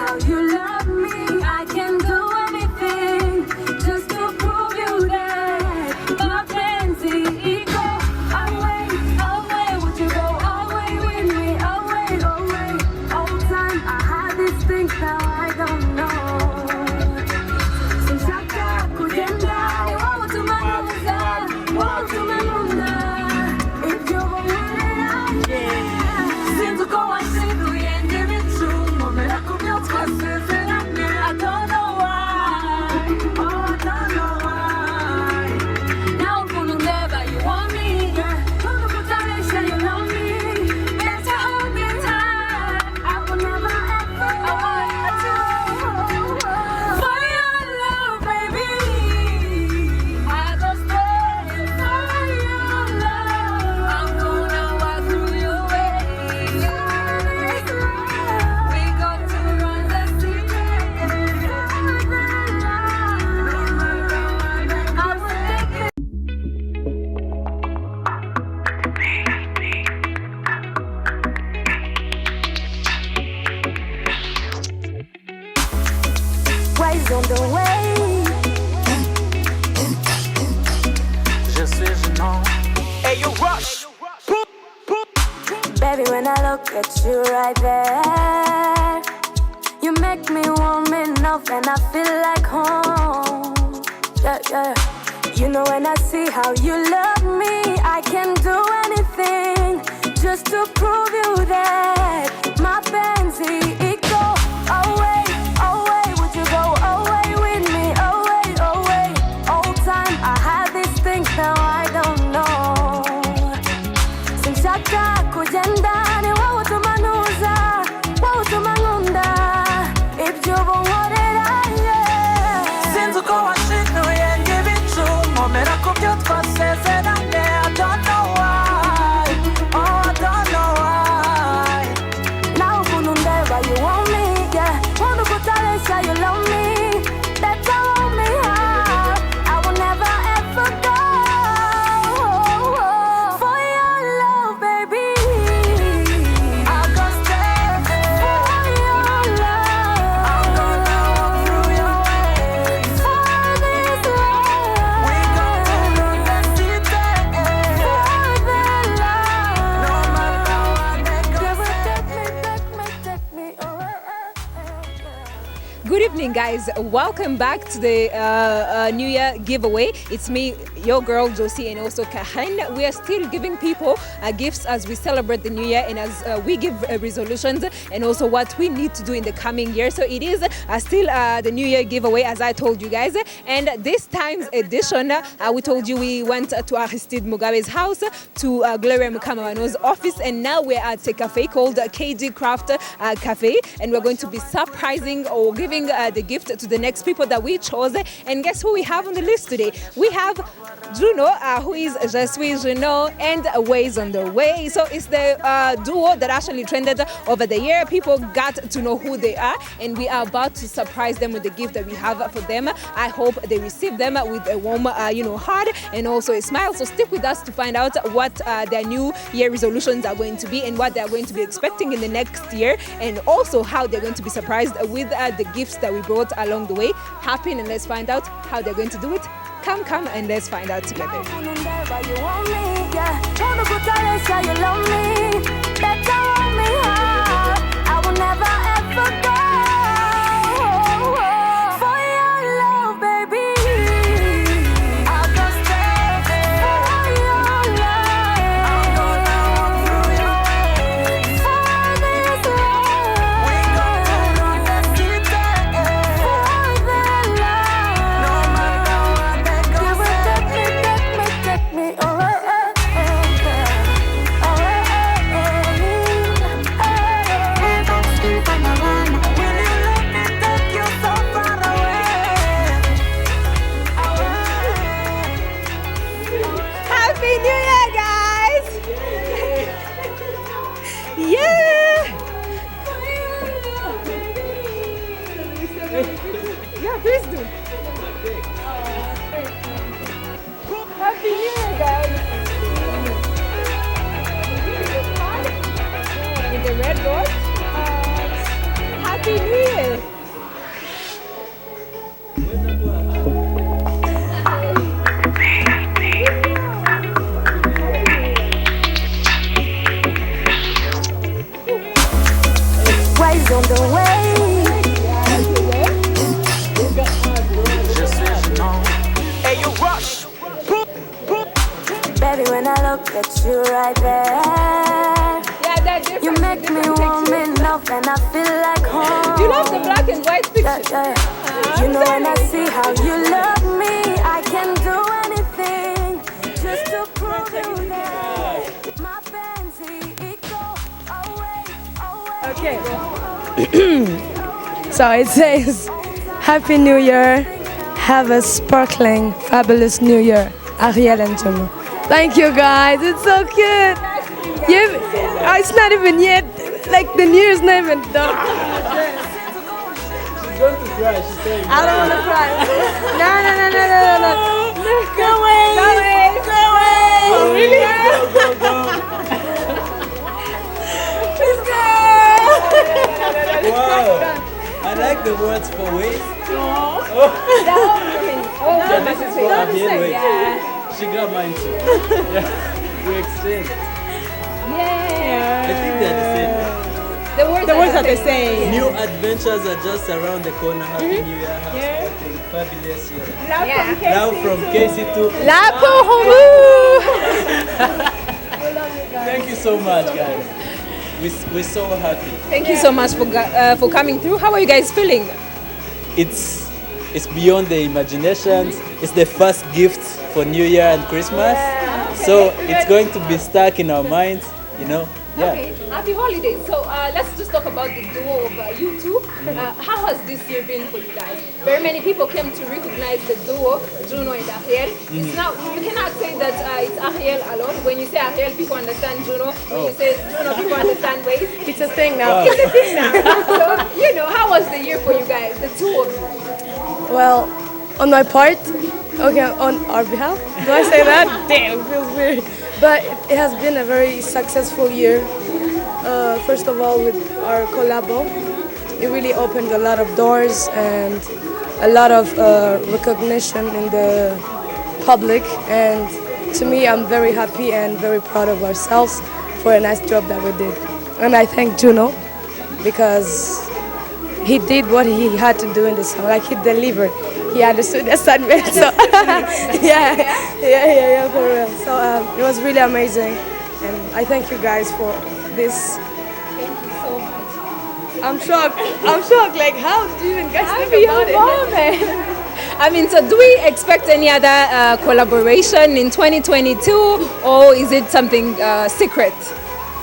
how you love me, I can do anything just to prove you that mapenzi iko away, away. Would you go away with me, away, away? All time I had this thing, now I don't know. Sinshaka kugenda, ni wowe utumanuza, wowe utumanunda. Ibyo bongerera, sinzi uko wansiduye ngibicu, nkomera ku byo twasezeranye. I don't know why, oh I don't know why. Now ukuntu ndeba you want me, yeah. Nkuntu kutaresha you love me. Better hold me tight, I will never ever let you go. For your love, baby, I go straight for your love. I'm gonna walk through your way. We got to run the city. I will take it. Wayz on the way. Je suis Juno. Hey, you rush. Baby, when I look at you right there, you make me warm enough and I feel like home. Yeah, yeah. You know when I see how you love me, I can do anything just to prove you that my fancy it go away, away. Would you go away with me, away, away? All time I had this thing, now I don't know. Sinshaka kugenda, ni wowe utumanuza, wowe utumanunda. Ibyo bongerera, yeah. Sinzi uko wanshiduye ngibicu, nkomera ku byo twasezeranye. I don't know why, oh I don't know why. Now ukuntu ndeba you want me, yeah. Nkuntu kutaresha you love me. Better hold me high, I will never ever go. For your love, baby, I go straight for your love. I'm gonna walk through your way. For this We got to love, run the city. for the No love. matter what they go Never say. take me away. Good evening, guys. Welcome back to the New Year giveaway. It's me, your girl Josie, and also Karen. We are still giving people gifts as we celebrate the New Year and as we give resolutions and also what we need to do in the coming year. So it is still the New Year giveaway, as I told you guys. And this time's edition, we told you we went to Aristide Mugabe's house, to Gloria Mukamawano's office, and now we're at a cafe called KD Craft Cafe, and we're going to be surprising or giving the gift to the next people that we chose. And guess who we have on the list today? We have Juno, who is Je suis Juno, and Wayz on the way. So it's the duo that actually trended over the year. People got to know who they are, and we are about to surprise them with the gift that we have for them. I hope they receive them with a warm, heart and also a smile. So stick with us to find out what their new year resolutions are going to be and what they are going to be expecting in the next year, and also how they're going to be surprised with the gifts that we brought along the way. Happy, and let's find out how they're going to do it. Come, and let's find out together. Ukuntu ndeba you want me, yeah. Nkuntu kutaresha you love me. Better hold me high, I will never ever go. For your love, baby, I go straight for your love. I'm gonna walk through your way. For this love, We got to run the city. for the love. No matter what they go Never say. take me away. Yeah, please do. Happy New Year, guys. With the red rose. Happy New Year. get you right there. Yeah, that different. You make me warm enough and I feel like home. Do you love the black and white picture? You know when I see how you love me, I can do anything just to prove you that my fancy it go away. Okay. So it says, Happy New Year. Have a sparkling, fabulous New Year. Ariel and Juno. Thank you guys. It's so cute. It's not even yet. Like the New Year's not even done. She's going to cry. She's saying. I don't want to cry. No. Go away. Oh, really? Go. Please go. Wow. I like the words for Wayz. This is for Ariel Wayz. She got mine too. Yeah. We exchanged. Yeah. I think they're the same. The words are the same. New adventures are just around the corner. Happy New Year. Have something fabulous year. Love from Casey to. Thank you so much, guys. We're so happy. Thank you so much for coming through. How are you guys feeling? It's beyond the imaginations. It's the first gift for New Year and Christmas. So it's going to be stuck in our minds, you know. Yeah. Okay, happy holidays. So let's just talk about the duo of you two. How has this year been for you guys? Very many people came to recognize the duo, Juno and Ariel. It's now, you cannot say that it's Ariel alone. When you say Ariel, people understand Juno. When you say Juno, people understand Wayz. It's a thing now. It's a thing now. So, how was the year for you guys, the two of you? Well, on my part, okay, on our behalf, do I say that? Damn, it feels weird. But it has been a very successful year. First of all, with our collabo, it really opened a lot of doors and a lot of recognition in the public. And to me, I'm very happy and very proud of ourselves for a nice job that we did. And I thank Juno because he did what he had to do in the song. Like, he delivered. He understood the assignment. So yeah, for real. So it was really amazing, and I thank you guys for this. Thank you so much. I'm shocked. Like, how did you even guys think about it? I mean, so do we expect any other collaboration in 2022, or is it something secret?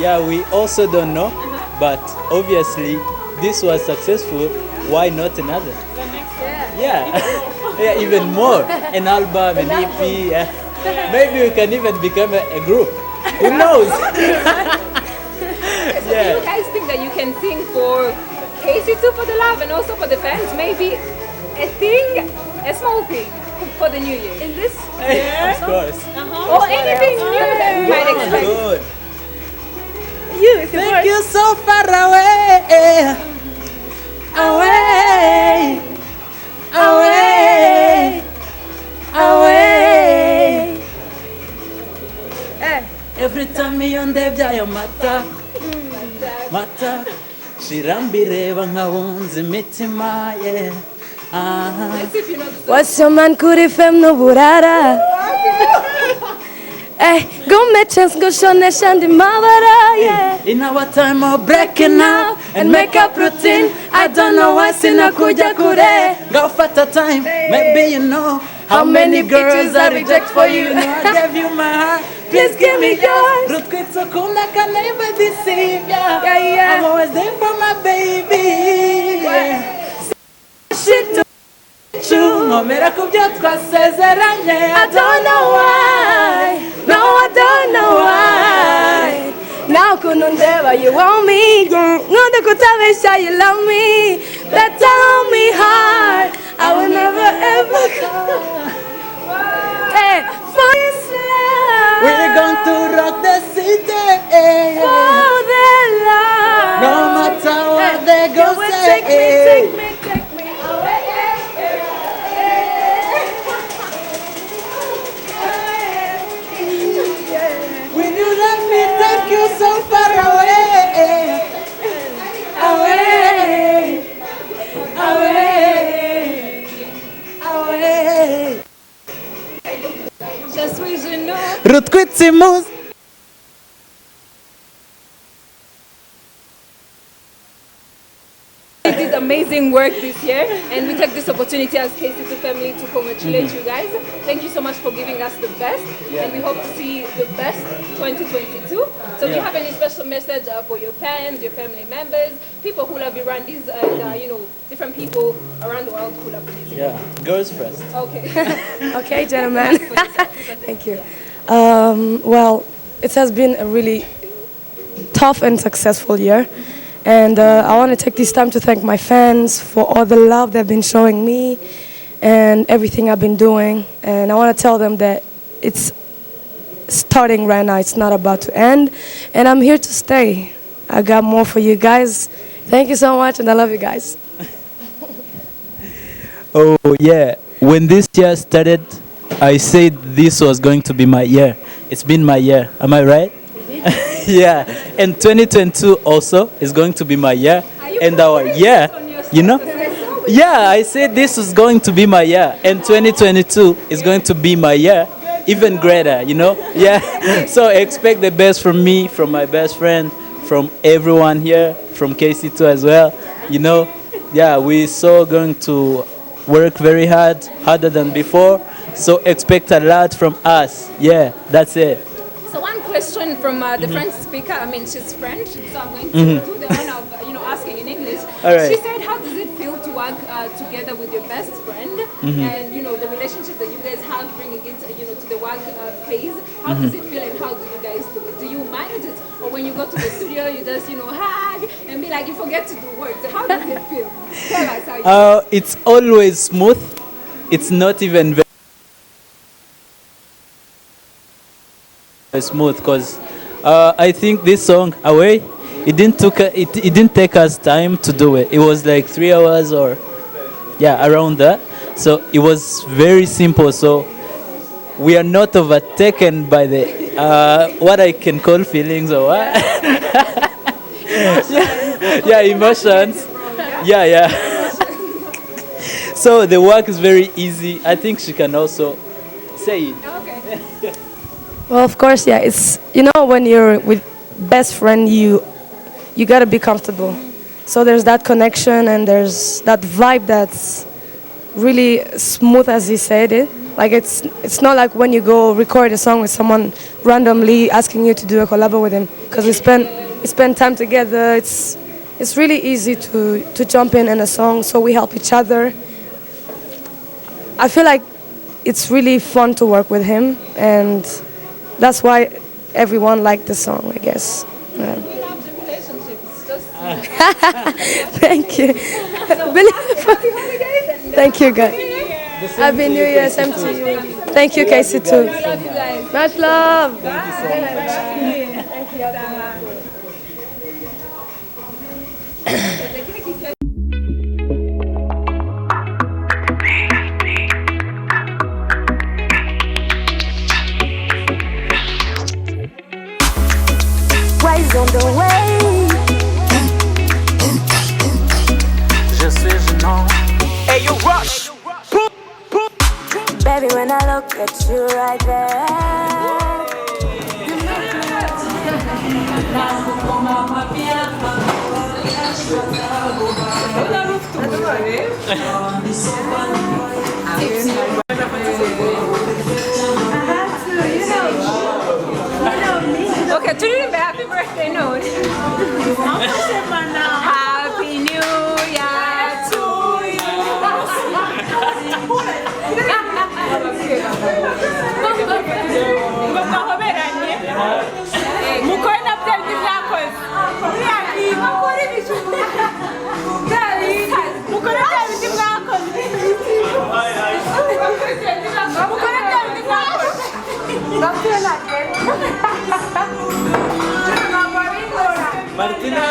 Yeah, we also don't know, but obviously this was successful. Why not another? Yeah, even more. An album, an EP. Yeah. Maybe we can even become a group. Who knows? So do you guys think that you can sing for Casey too, for the love, and also for the fans? Maybe a thing, a small thing for the new year. In this Of course. or anything new that we might expect. Good. Thank you so far away. Away. Every time you on the mata shirambireba nkabunze imitima Let's see if you know the song. What's your man kuri fem no burara? Go me chance go shone shandi mavara, yeah. In our time of breaking up and make up routine, I don't know why sina kuja kure. Go fata time, maybe you know how many girls I reject for you. I gave you my heart, please give me yours. Ruth Kwitso Kunda can never deceive ya. I'm always there for my baby. Shit to true, no matter kubyo twasezeranye. I don't know why. No, I don't know why. Now kunundeva you want me, yeah. No the kutabesha you love me. Better hold me hard. I will never ever go. For this love, We're going to rock the city. for the love. No matter what they You go will say. take me away. When you let me take you so far away. Away. Just wish you know. Ruth Kwitsi Moose. amazing work this year, and we take this opportunity as KC2 family to congratulate you guys. Thank you so much for giving us the best, and we hope to see the best 2022. So do you have any special message for your fans, your family members, people who love Irandis, and different people around the world who love music? Yeah, girls first. Okay. Okay, gentlemen. Thank you. Well, it has been a really tough and successful year. And I want to take this time to thank my fans for all the love they've been showing me and everything I've been doing. And I want to tell them that it's starting right now. It's not about to end. And I'm here to stay. I got more for you guys. Thank you so much, and I love you guys. Oh, yeah. When this year started, I said this was going to be my year. It's been my year. Am I right? Yeah. And 2022 also is going to be my year. And our year, Yeah, I said this is going to be my year. And 2022 is going to be my year. Even greater, Yeah. So expect the best from me, from my best friend, from everyone here, from KC2 as well. Yeah, we're so going to work very hard, harder than before. So expect a lot from us. Yeah, that's it. So one question from the French speaker. I mean, she's French, so I'm going to do the honor of asking in English. All right. She said, "How does it feel to work together with your best friend, and the relationship that you guys have, bringing it to the work phase? How does it feel, and how do you guys do it? Do you manage it, or when you go to the studio, you just hug and be like you forget to do work? So how does it feel? Tell us how you. It's always smooth. It's not even very smooth because I think this song Away, it didn't take us time to do it. It was like 3 hours or around that. So it was very simple. So we are not overtaken by the what I can call feelings or what. Emotions. Yeah. So the work is very easy. I think she can also say it. Okay. Well, of course, yeah. It's when you're with best friend, you gotta be comfortable. So there's that connection and there's that vibe that's really smooth, as he said it. Like it's not like when you go record a song with someone randomly asking you to do a collab with him, because we spend time together. It's really easy to jump in a song, so we help each other. I feel like it's really fun to work with him, and that's why everyone liked the song, I guess. Yeah. We love the relationship. It's just. Thank you. Thank you, guys. Happy New Year, same to you. Thank you, KC2. We love you guys. Much love. Wayz on the way. Je suis Juno. Hey, you rush. Baby, when I look at you right there, you Okay, turirimbira happy birthday note. Happy New Year to you. mukore na bya bindi byakoze mukore ibijumba mukore bya bindi mwakoze mukore bya bindi mwakoze Martina.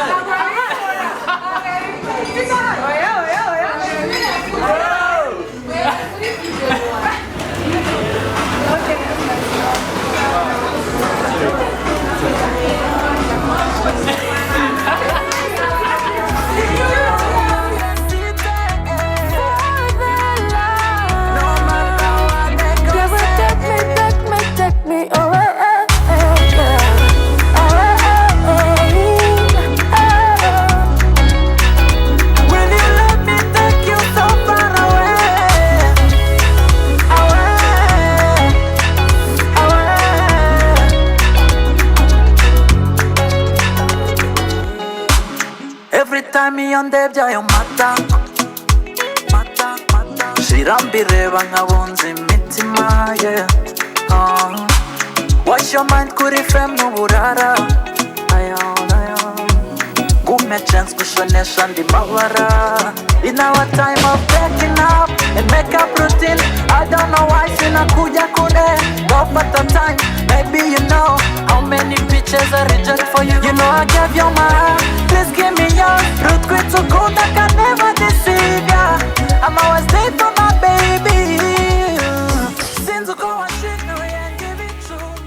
ndebye ayo mata shira mbireba nkabunza imitima yeah. Wash your mind kuri fem n'uburara gume chance gushonesha ndi mabara. In our time of breaking up and make up routine, I don't know why sinakuja kure. Go for the time, maybe you know how many bitches I reject for you. You know I gave you my heart, please give me yours. Root quit to go that